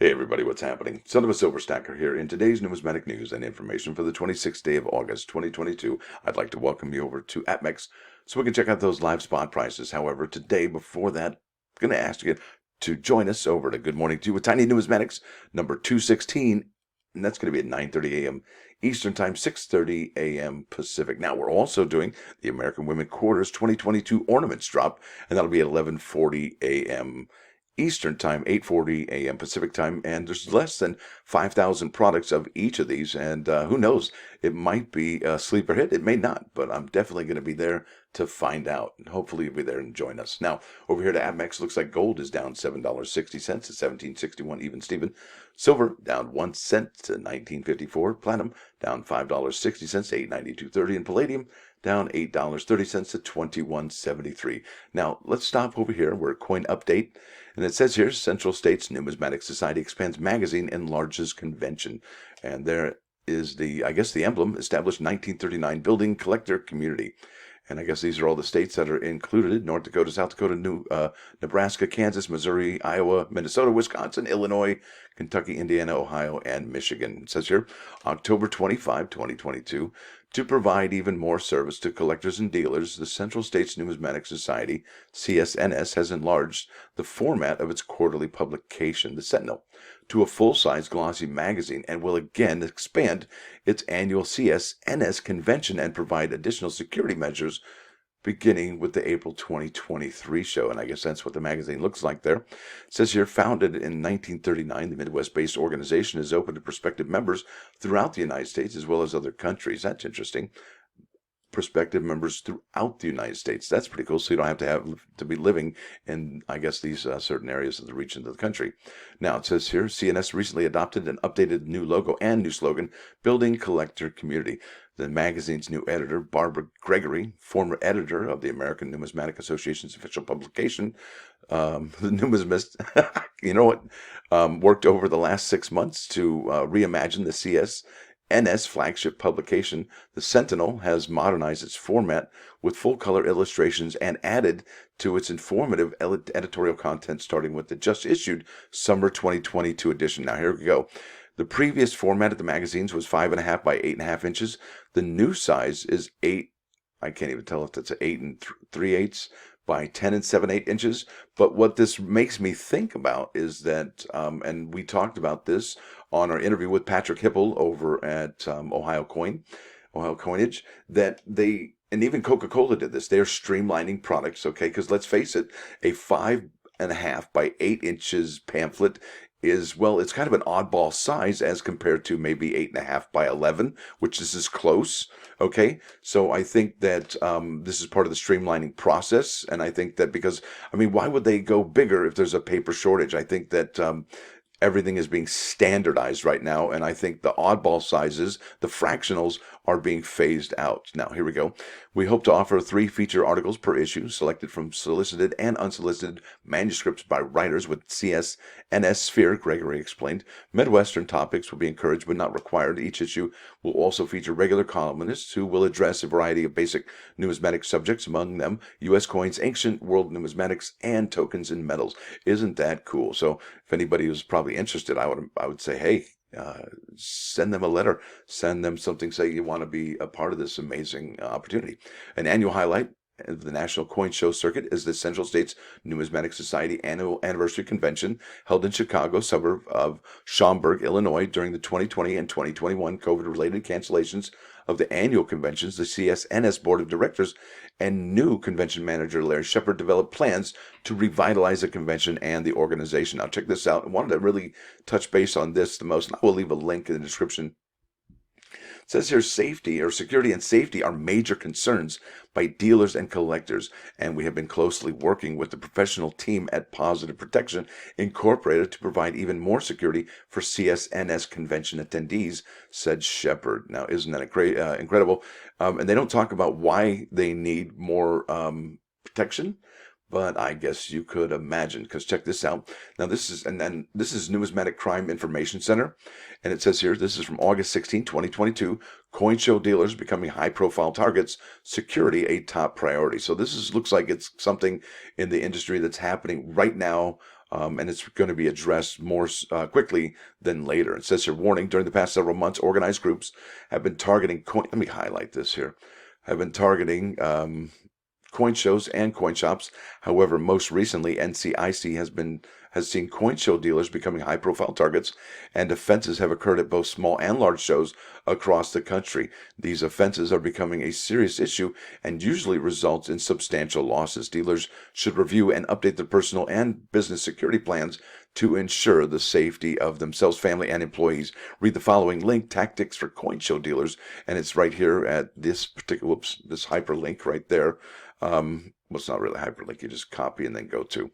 Hey everybody, what's happening? Son of a Silver Stacker here. In today's numismatic news and information for the 26th day of August 2022, I'd like to welcome you over to APMEX so we can check out those live spot prices. However, today, before that, I'm going to ask you to join us over to Good Morning to You with Tiny Numismatics number 216, and that's going to be at 9:30 a.m. Eastern Time, 6:30 a.m. Pacific. Now, we're also doing the American Women Quarters 2022 Ornaments Drop, and that'll be at 11:40 a.m. Eastern Time, 8:40 a.m. Pacific Time, and there's less than 5,000 products of each of these, and who knows, it might be a sleeper hit, it may not, but I'm definitely going to be there to find out, and hopefully you'll be there and join us. Now, over here to APMEX, looks like gold is down $7.60 to $17.61 even Steven. Silver down 1 cent to $19.54. Platinum down $5.60 to $8.9230, and palladium down $8.30 to $21.73. Now, let's stop over here. We're at Coin Update, and it says here, States Numismatic Society expands magazine enlarges convention. And there is the, I guess, the emblem, established 1939 building collector community. And I guess these are all the states that are included: North Dakota, South Dakota, Nebraska, Kansas, Missouri, Iowa, Minnesota, Wisconsin, Illinois, Kentucky, Indiana, Ohio, and Michigan. It says here, October 25, 2022, to provide even more service to collectors and dealers, the Central States Numismatic Society, CSNS, has enlarged the format of its quarterly publication, the Sentinel, to a full-size glossy magazine, and will again expand its annual CSNS convention and provide additional security measures beginning with the April 2023 show. And I guess that's what the magazine looks like there. It says here, founded in 1939, the Midwest-based organization is open to prospective members throughout the United States as well as other countries. That's interesting. Prospective members throughout the United States. That's pretty cool. So you don't have to be living in, I guess, these certain areas of the region of the country. Now it says here, CNS recently adopted an updated new logo and new slogan, Building Collector Community. The magazine's new editor, Barbara Gregory, former editor of the American Numismatic Association's official publication, the numismist, you know what, worked over the last 6 months to reimagine the CSNS flagship publication. The Sentinel has modernized its format with full-color illustrations and added to its informative editorial content, starting with the just-issued Summer 2022 edition. Now, here we go. The previous format of the magazines was 5.5 by 8.5 inches. The new size is 8. I can't even tell if that's 8 3/8 by 10 7/8 inches. But what this makes me think about is that, and we talked about this on our interview with Patrick Hipple over at Ohio Coinage, that they, and even Coca-Cola did this, they're streamlining products, okay? Because let's face it, a 5.5 by 8 inches pamphlet is, well, it's kind of an oddball size as compared to maybe 8.5 by 11, which is close. Okay, so I think that this is part of the streamlining process, and I think that because, I mean, why would they go bigger if there's a paper shortage? I think that everything is being standardized right now, and I think the oddball sizes, the fractionals, are being phased out. Now, here we go. We hope to offer 3 feature articles per issue, selected from solicited and unsolicited manuscripts by writers with CSNS sphere, Gregory explained. Midwestern topics will be encouraged but not required. Each issue will also feature regular columnists who will address a variety of basic numismatic subjects, among them U.S. coins, ancient world numismatics, and tokens and metals. Isn't that cool? So if anybody was probably interested, I would say, hey, send them a letter, send them something, say you want to be a part of this amazing opportunity. An annual highlight of the National Coin Show Circuit is the Central States Numismatic Society Annual Anniversary Convention held in Chicago, suburb of Schaumburg, Illinois. During the 2020 and 2021 COVID-related cancellations of the annual conventions, the CSNS Board of Directors and new convention manager Larry Shepard developed plans to revitalize the convention and the organization. Now, check this out. I wanted to really touch base on this the most, and I will leave a link in the description. It says here, security and safety are major concerns by dealers and collectors, and we have been closely working with the professional team at Positive Protection Incorporated to provide even more security for CSNS convention attendees, said Shepard. Now, isn't that incredible? And they don't talk about why they need more protection, but I guess you could imagine, because check this out. Now this is Numismatic Crime Information Center, and it says here, this is from August 16, 2022, coin show dealers becoming high-profile targets, security a top priority. So this looks like it's something in the industry that's happening right now. and it's going to be addressed more quickly than later. It says here, warning, during the past several months, organized groups have been targeting let me highlight this here, have been targeting coin shows and coin shops. However, most recently, NCIC has seen coin show dealers becoming high-profile targets, and offenses have occurred at both small and large shows across the country. These offenses are becoming a serious issue and usually results in substantial losses. Dealers should review and update their personal and business security plans to ensure the safety of themselves, family, and employees. Read the following link, Tactics for Coin Show Dealers, and it's right here at this particular, this hyperlink right there. Well, it's not really a hyperlink. You just copy and then go to.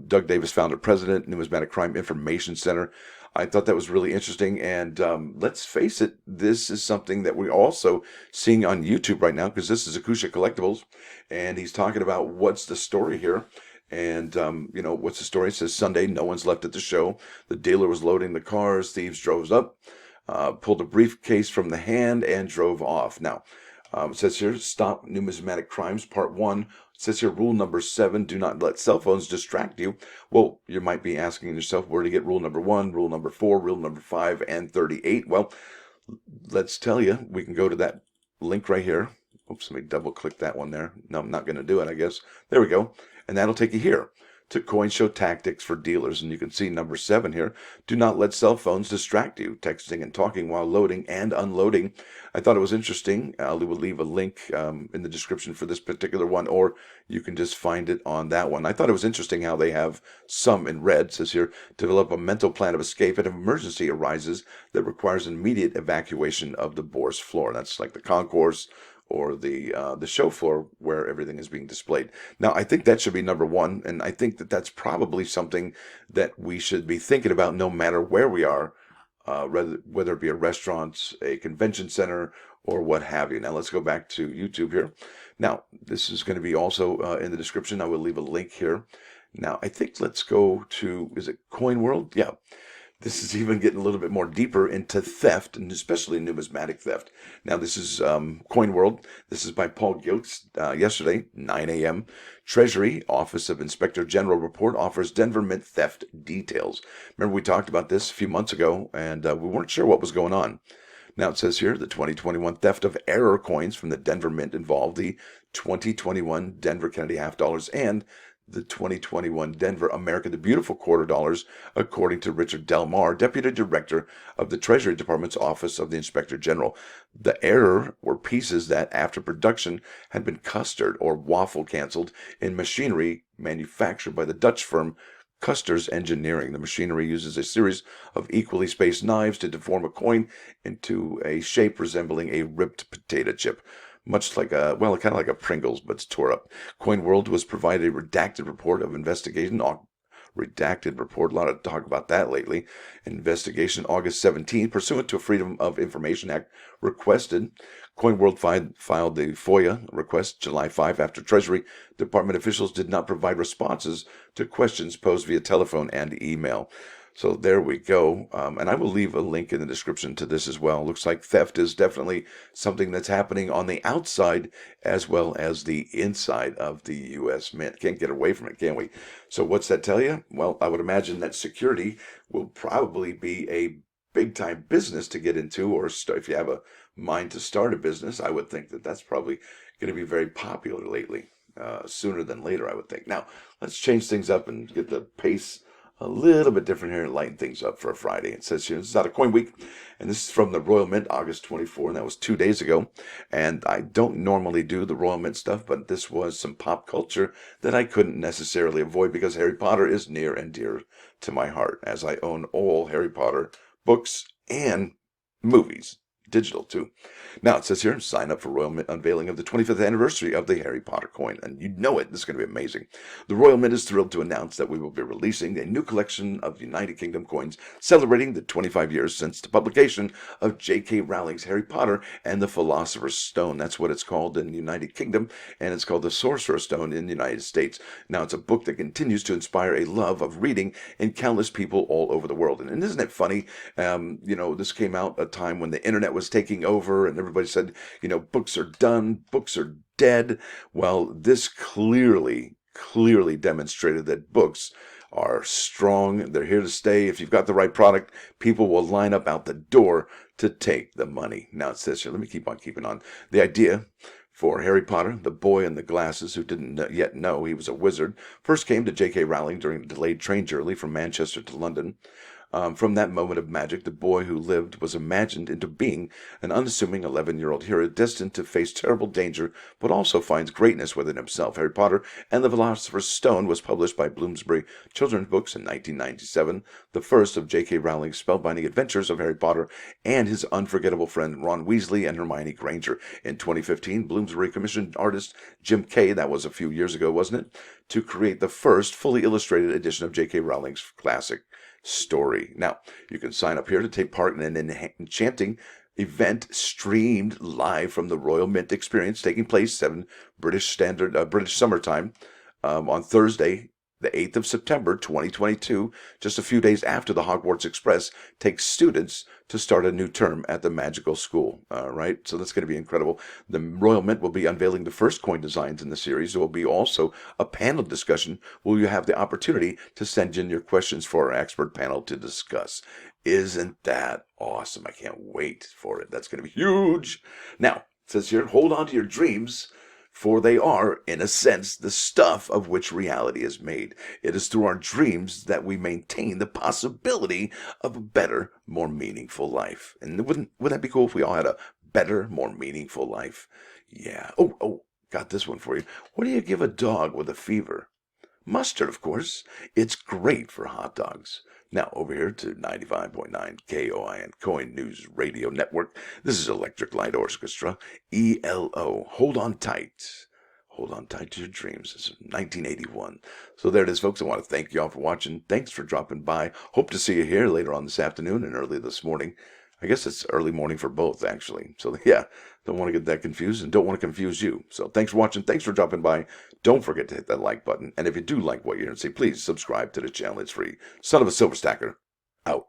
Doug Davis, founder, president, Numismatic Crime Information Center. I thought that was really interesting. And let's face it, this is something that we're also seeing on YouTube right now, because this is Akusha Collectibles. And he's talking about what's the story here. And, what's the story? It says Sunday, no one's left at the show. The dealer was loading the cars. Thieves drove up, pulled a briefcase from the hand, and drove off. Now, it says here, Stop Numismatic Crimes, Part 1. It says here, rule number 7, do not let cell phones distract you. Well, you might be asking yourself where to get rule number 1, rule number 4, rule number 5, and 38. Well, let's tell you, we can go to that link right here. Oops, let me double click that one there. No, I'm not going to do it, I guess. There we go. And that'll take you here to Coin Show Tactics for Dealers. And you can see number 7 here. Do not let cell phones distract you. Texting and talking while loading and unloading. I thought it was interesting. I will leave a link in the description for this particular one, or you can just find it on that one. I thought it was interesting how they have some in red. It says here, develop a mental plan of escape if an emergency arises that requires immediate evacuation of the bourse floor. That's like the concourse or the show floor where everything is being displayed. Now, I think that should be number 1, and I think that that's probably something that we should be thinking about no matter where we are, whether it be a restaurant, a convention center, or what have you. Now, let's go back to YouTube here. Now, this is going to be also in the description. I will leave a link here. Now, I think let's go to, is it Coin World? Yeah. This is even getting a little bit more deeper into theft, and especially numismatic theft. Now, this is Coin World. This is by Paul Gilks yesterday, 9 a.m. Treasury Office of Inspector General report offers Denver Mint theft details. Remember, we talked about this a few months ago, and we weren't sure what was going on. Now, it says here, the 2021 theft of error coins from the Denver Mint involved the 2021 Denver Kennedy half dollars and the 2021 Denver America the Beautiful quarter dollars, according to Richard Delmar, Deputy Director of the Treasury Department's Office of the Inspector General. The error were pieces that, after production, had been custard or waffle canceled in machinery manufactured by the Dutch firm Custer's Engineering. The machinery uses a series of equally spaced knives to deform a coin into a shape resembling a ripped potato chip. Much like kind of like a Pringles, but it's tore up. Coin World was provided a redacted report of investigation. Redacted report, a lot of talk about that lately. Investigation August 17, pursuant to a Freedom of Information Act requested. Coin World filed the FOIA request July 5 after Treasury Department officials did not provide responses to questions posed via telephone and email. So there we go. And I will leave a link in the description to this as well. Looks like theft is definitely something that's happening on the outside as well as the inside of the U.S. Mint. Can't get away from it, can we? So what's that tell you? Well, I would imagine that security will probably be a big-time business to get into, or if you have a mind to start a business, I would think that that's probably going to be very popular lately, sooner than later, I would think. Now, let's change things up and get the pace a little bit different here and lighten things up for a Friday. It says here, this is out of Coin Week, and this is from the Royal Mint, August 24, and that was 2 days ago. And I don't normally do the Royal Mint stuff, but this was some pop culture that I couldn't necessarily avoid because Harry Potter is near and dear to my heart, as I own all Harry Potter books and movies. Digital too. Now it says here, sign up for Royal Mint unveiling of the 25th anniversary of the Harry Potter coin. And you know it, this is going to be amazing. The Royal Mint is thrilled to announce that we will be releasing a new collection of United Kingdom coins celebrating the 25 years since the publication of J.K. Rowling's Harry Potter and the Philosopher's Stone. That's what it's called in the United Kingdom, and it's called the Sorcerer's Stone in the United States. Now it's a book that continues to inspire a love of reading in countless people all over the world. And isn't it funny? This came out at a time when the internet was taking over and everybody said, books are done, books are dead. Well, this clearly demonstrated that books are strong. They're here to stay. If you've got the right product, people will line up out the door to take the money. Now it says here, let me keep on keeping on. The idea for Harry Potter, the boy in the glasses who didn't yet know he was a wizard, first came to J.K. Rowling during a delayed train journey from Manchester to London. From that moment of magic, the boy who lived was imagined into being an unassuming 11-year-old hero destined to face terrible danger, but also finds greatness within himself. Harry Potter and the Philosopher's Stone was published by Bloomsbury Children's Books in 1997, the first of J.K. Rowling's spellbinding adventures of Harry Potter and his unforgettable friend Ron Weasley and Hermione Granger. In 2015, Bloomsbury commissioned artist Jim Kay, that was a few years ago, wasn't it, to create the first fully illustrated edition of J.K. Rowling's classic story. Now, you can sign up here to take part in an enchanting event streamed live from the Royal Mint Experience, taking place 7 British summertime on Thursday, the 8th of September, 2022, just a few days after the Hogwarts Express takes students to start a new term at the magical school. Right? So that's going to be incredible. The Royal Mint will be unveiling the first coin designs in the series. There will be also a panel discussion where you have the opportunity to send in your questions for our expert panel to discuss. Isn't that awesome? I can't wait for it. That's going to be huge. Now, it says here, hold on to your dreams, for they are, in a sense, the stuff of which reality is made. It is through our dreams that we maintain the possibility of a better, more meaningful life. And wouldn't that be cool if we all had a better, more meaningful life? Yeah. Oh, got this one for you. What do you give a dog with a fever? Mustard, of course. It's great for hot dogs. Now, over here to 95.9 KOIN, Coin News Radio Network. This is Electric Light Orchestra, ELO. Hold on tight. Hold on tight to your dreams. This is 1981. So there it is, folks. I want to thank you all for watching. Thanks for dropping by. Hope to see you here later on this afternoon and early this morning. I guess it's early morning for both, actually. So, yeah, don't want to get that confused and don't want to confuse you. So, thanks for watching. Thanks for dropping by. Don't forget to hit that like button. And if you do like what you're hearing, say, please subscribe to the channel. It's free. Son of a Silver Stacker, out.